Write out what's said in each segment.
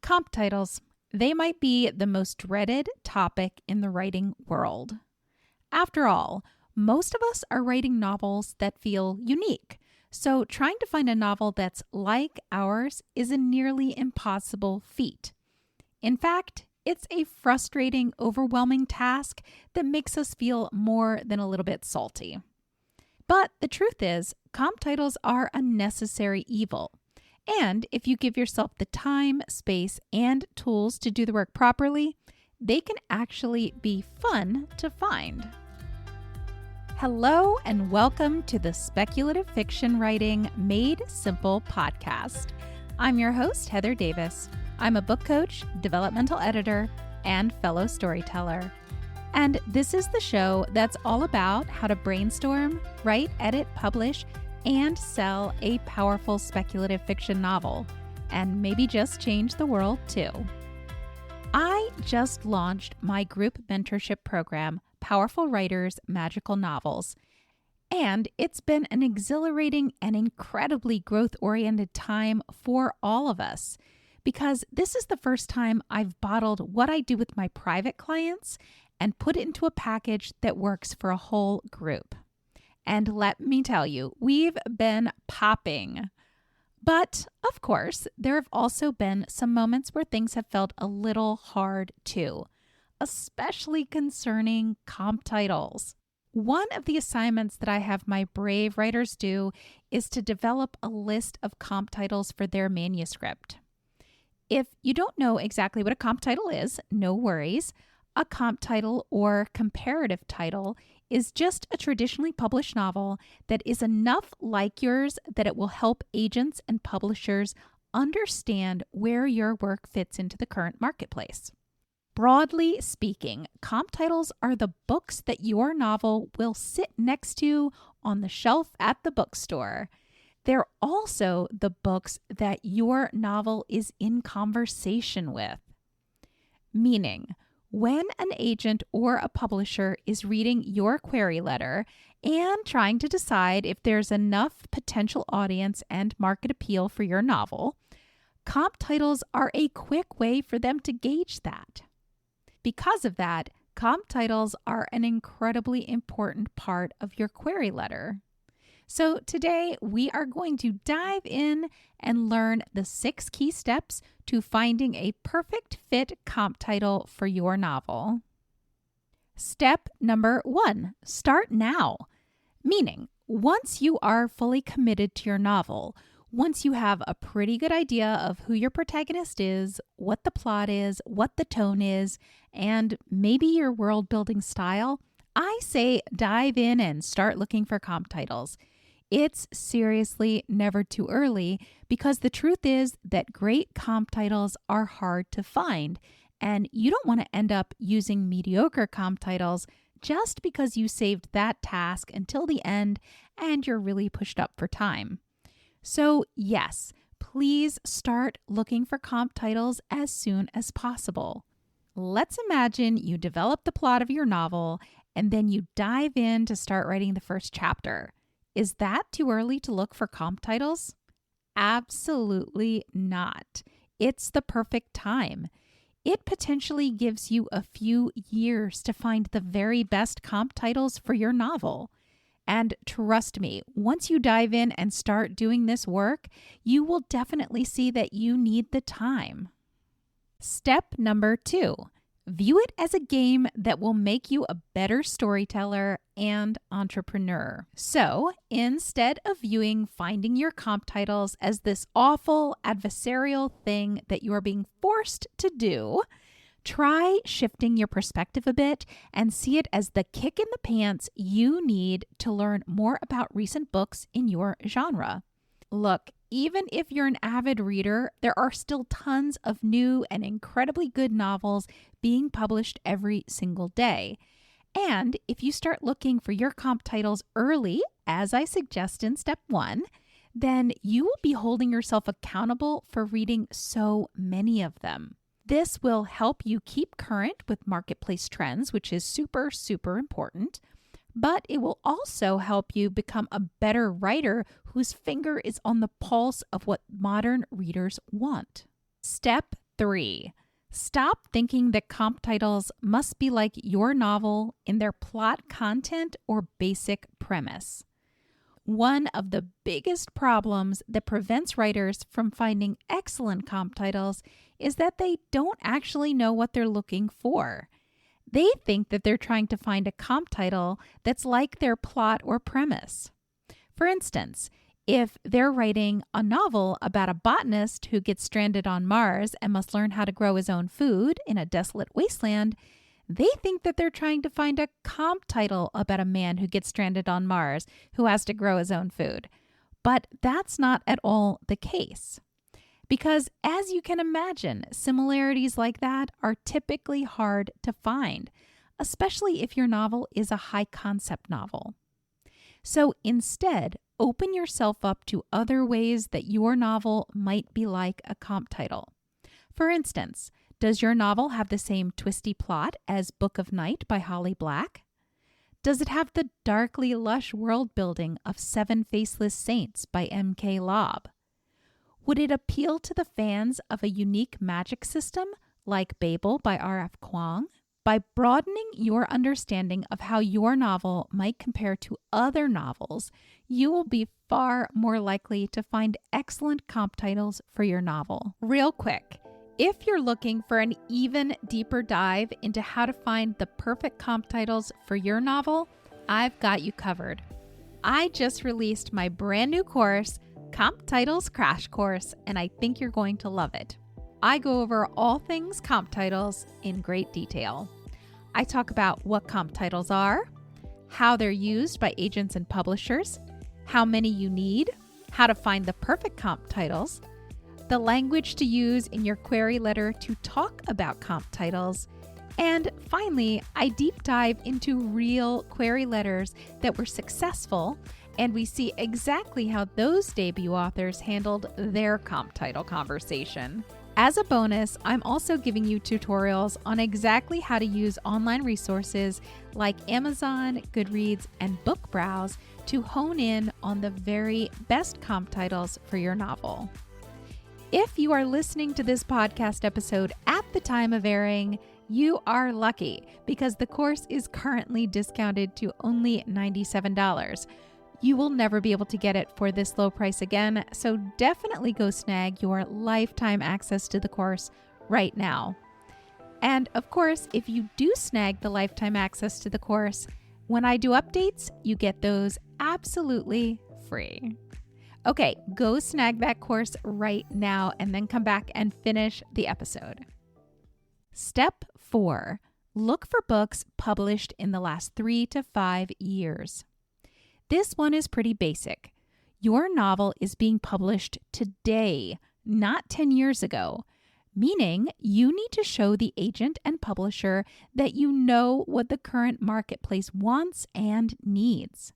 Comp titles. They might be the most dreaded topic in the writing world. After all, most of us are writing novels that feel unique, so trying to find a novel that's like ours is a nearly impossible feat. In fact, it's a frustrating, overwhelming task that makes us feel more than a little bit salty. But the truth is, comp titles are a necessary evil. And if you give yourself the time, space, and tools to do the work properly, they can actually be fun to find. Hello, and welcome to the Speculative Fiction Writing Made Simple podcast. I'm your host, Heather Davis. I'm a book coach, developmental editor, and fellow storyteller. And this is the show that's all about how to brainstorm, write, edit, publish, and sell a powerful speculative fiction novel, and maybe just change the world too. I just launched my group mentorship program, Powerful Writers, Magical Novels, and it's been an exhilarating and incredibly growth-oriented time for all of us, because this is the first time I've bottled what I do with my private clients and put it into a package that works for a whole group. And let me tell you, we've been popping. But, of course, there have also been some moments where things have felt a little hard too, especially concerning comp titles. One of the assignments that I have my brave writers do is to develop a list of comp titles for their manuscript. If you don't know exactly what a comp title is, no worries. A comp title or comparative title is just a traditionally published novel that is enough like yours that it will help agents and publishers understand where your work fits into the current marketplace. Broadly speaking, comp titles are the books that your novel will sit next to on the shelf at the bookstore. They're also the books that your novel is in conversation with. Meaning, when an agent or a publisher is reading your query letter and trying to decide if there's enough potential audience and market appeal for your novel, comp titles are a quick way for them to gauge that. Because of that, comp titles are an incredibly important part of your query letter. So today we are going to dive in and learn the 6 key steps to finding a perfect fit comp title for your novel. Step number 1, start now. Meaning, once you are fully committed to your novel, once you have a pretty good idea of who your protagonist is, what the plot is, what the tone is, and maybe your world building style, I say dive in and start looking for comp titles. It's seriously never too early because the truth is that great comp titles are hard to find, and you don't want to end up using mediocre comp titles just because you saved that task until the end and you're really pushed up for time. So yes, please start looking for comp titles as soon as possible. Let's imagine you develop the plot of your novel and then you dive in to start writing the first chapter. Is that too early to look for comp titles? Absolutely not. It's the perfect time. It potentially gives you a few years to find the very best comp titles for your novel. And trust me, once you dive in and start doing this work, you will definitely see that you need the time. Step number 2. View it as a game that will make you a better storyteller and entrepreneur. So instead of viewing finding your comp titles as this awful adversarial thing that you are being forced to do, try shifting your perspective a bit and see it as the kick in the pants you need to learn more about recent books in your genre. Look, even if you're an avid reader, there are still tons of new and incredibly good novels being published every single day. And if you start looking for your comp titles early, as I suggest in step 1, then you will be holding yourself accountable for reading so many of them. This will help you keep current with marketplace trends, which is super, super important. But it will also help you become a better writer whose finger is on the pulse of what modern readers want. Step 3. Stop thinking that comp titles must be like your novel in their plot content or basic premise. One of the biggest problems that prevents writers from finding excellent comp titles is that they don't actually know what they're looking for. They think that they're trying to find a comp title that's like their plot or premise. For instance, if they're writing a novel about a botanist who gets stranded on Mars and must learn how to grow his own food in a desolate wasteland, they think that they're trying to find a comp title about a man who gets stranded on Mars who has to grow his own food. But that's not at all the case. Because as you can imagine, similarities like that are typically hard to find, especially if your novel is a high concept novel. So instead, open yourself up to other ways that your novel might be like a comp title. For instance, does your novel have the same twisty plot as Book of Night by Holly Black? Does it have the darkly lush world building of Seven Faceless Saints by M.K. Lobb? Would it appeal to the fans of a unique magic system like Babel by R.F. Kuang? By broadening your understanding of how your novel might compare to other novels, you will be far more likely to find excellent comp titles for your novel. Real quick, if you're looking for an even deeper dive into how to find the perfect comp titles for your novel, I've got you covered. I just released my brand new course, Comp Titles Crash Course, and I think you're going to love it. I go over all things comp titles in great detail. I talk about what comp titles are, how they're used by agents and publishers, how many you need, how to find the perfect comp titles, the language to use in your query letter to talk about comp titles, and finally, I deep dive into real query letters that were successful, and we see exactly how those debut authors handled their comp title conversation. As a bonus, I'm also giving you tutorials on exactly how to use online resources like Amazon, Goodreads, and BookBrowse to hone in on the very best comp titles for your novel. If you are listening to this podcast episode at the time of airing, you are lucky because the course is currently discounted to only $97. You will never be able to get it for this low price again, so definitely go snag your lifetime access to the course right now. And of course, if you do snag the lifetime access to the course, when I do updates, you get those absolutely free. Okay, go snag that course right now and then come back and finish the episode. Step 4, look for books published in the last 3 to 5 years. This one is pretty basic. Your novel is being published today, not 10 years ago, meaning you need to show the agent and publisher that you know what the current marketplace wants and needs.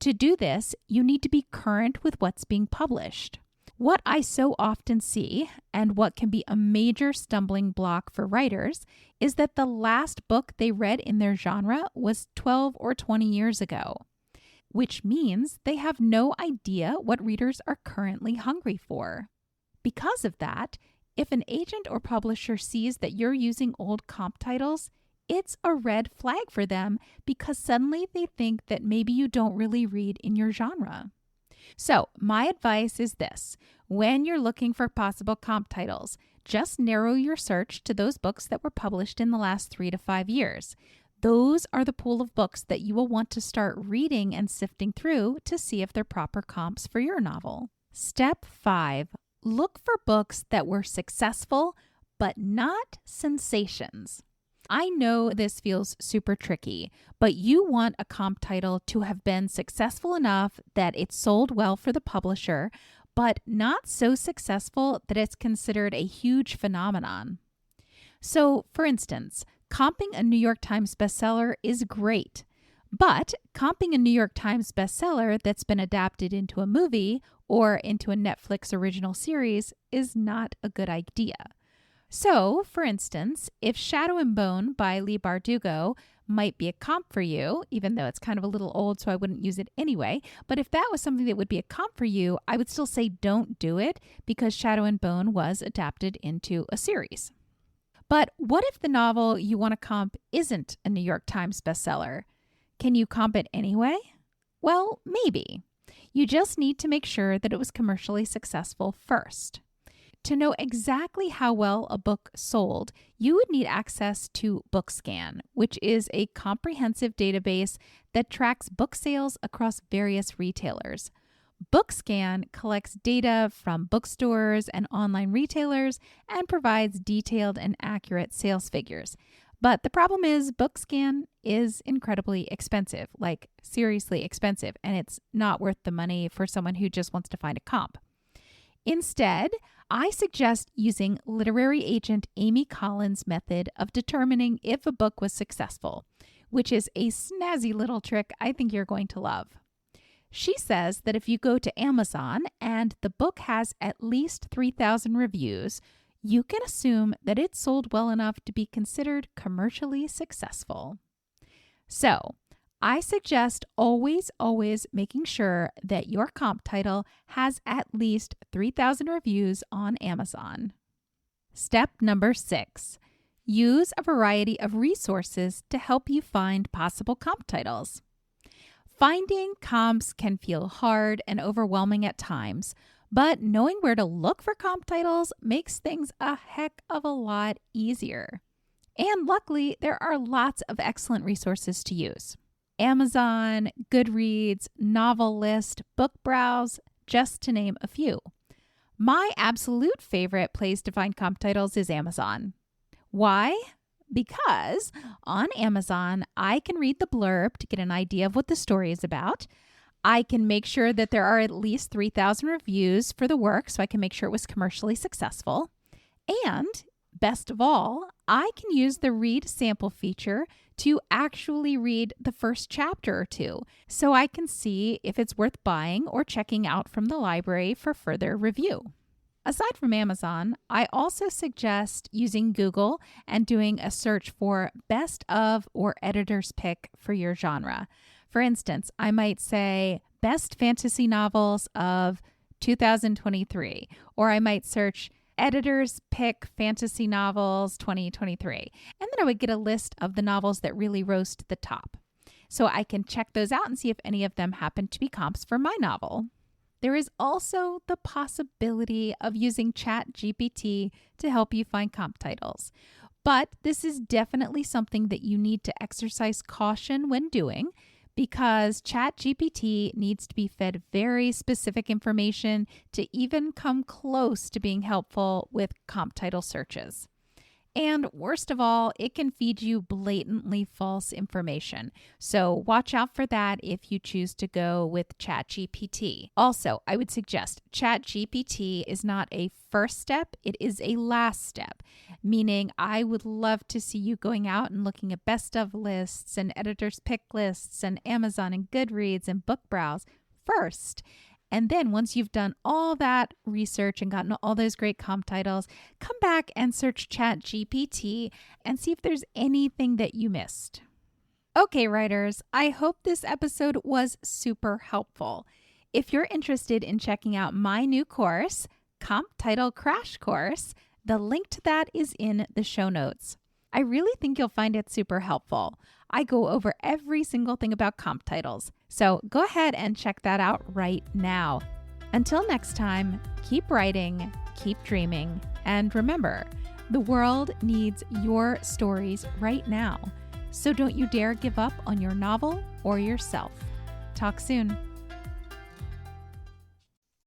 To do this, you need to be current with what's being published. What I so often see, and what can be a major stumbling block for writers, is that the last book they read in their genre was 12 or 20 years ago, which means they have no idea what readers are currently hungry for. Because of that, if an agent or publisher sees that you're using old comp titles, it's a red flag for them because suddenly they think that maybe you don't really read in your genre. So my advice is this: when you're looking for possible comp titles, just narrow your search to those books that were published in the last 3 to 5 years. Those are the pool of books that you will want to start reading and sifting through to see if they're proper comps for your novel. Step 5, look for books that were successful, but not sensations. I know this feels super tricky, but you want a comp title to have been successful enough that it sold well for the publisher, but not so successful that it's considered a huge phenomenon. So, for instance, comping a New York Times bestseller is great, but comping a New York Times bestseller that's been adapted into a movie or into a Netflix original series is not a good idea. So, for instance, if Shadow and Bone by Leigh Bardugo might be a comp for you, even though it's kind of a little old, so I wouldn't use it anyway. But if that was something that would be a comp for you, I would still say don't do it because Shadow and Bone was adapted into a series. But what if the novel you want to comp isn't a New York Times bestseller? Can you comp it anyway? Well, maybe. You just need to make sure that it was commercially successful first. To know exactly how well a book sold, you would need access to BookScan, which is a comprehensive database that tracks book sales across various retailers. BookScan collects data from bookstores and online retailers and provides detailed and accurate sales figures. But the problem is BookScan is incredibly expensive, like seriously expensive, and it's not worth the money for someone who just wants to find a comp. Instead, I suggest using literary agent Amy Collins' method of determining if a book was successful, which is a snazzy little trick I think you're going to love. She says that if you go to Amazon and the book has at least 3,000 reviews, you can assume that it sold well enough to be considered commercially successful. So, I suggest always making sure that your comp title has at least 3,000 reviews on Amazon. Step number 6. Use a variety of resources to help you find possible comp titles. Finding comps can feel hard and overwhelming at times, but knowing where to look for comp titles makes things a heck of a lot easier. And luckily, there are lots of excellent resources to use. Amazon, Goodreads, Novel List, Book Browse, just to name a few. My absolute favorite place to find comp titles is Amazon. Why? Because on Amazon, I can read the blurb to get an idea of what the story is about. I can make sure that there are at least 3,000 reviews for the work so I can make sure it was commercially successful. And best of all, I can use the read sample feature to actually read the first chapter or two so I can see if it's worth buying or checking out from the library for further review. Aside from Amazon, I also suggest using Google and doing a search for best of or editor's pick for your genre. For instance, I might say best fantasy novels of 2023, or I might search editor's pick fantasy novels 2023. And then I would get a list of the novels that really rose to the top. So I can check those out and see if any of them happen to be comps for my novel. There is also the possibility of using ChatGPT to help you find comp titles. But this is definitely something that you need to exercise caution when doing, because ChatGPT needs to be fed very specific information to even come close to being helpful with comp title searches. And worst of all, it can feed you blatantly false information. So watch out for that if you choose to go with ChatGPT. Also, I would suggest ChatGPT is not a first step, it is a last step, meaning I would love to see you going out and looking at best of lists and editor's pick lists and Amazon and Goodreads and Book Browse first. And then once you've done all that research and gotten all those great comp titles, come back and search ChatGPT and see if there's anything that you missed. Okay, writers, I hope this episode was super helpful. If you're interested in checking out my new course, Comp Title Crash Course, the link to that is in the show notes. I really think you'll find it super helpful. I go over every single thing about comp titles, so go ahead and check that out right now. Until next time, keep writing, keep dreaming, and remember, the world needs your stories right now, so don't you dare give up on your novel or yourself. Talk soon.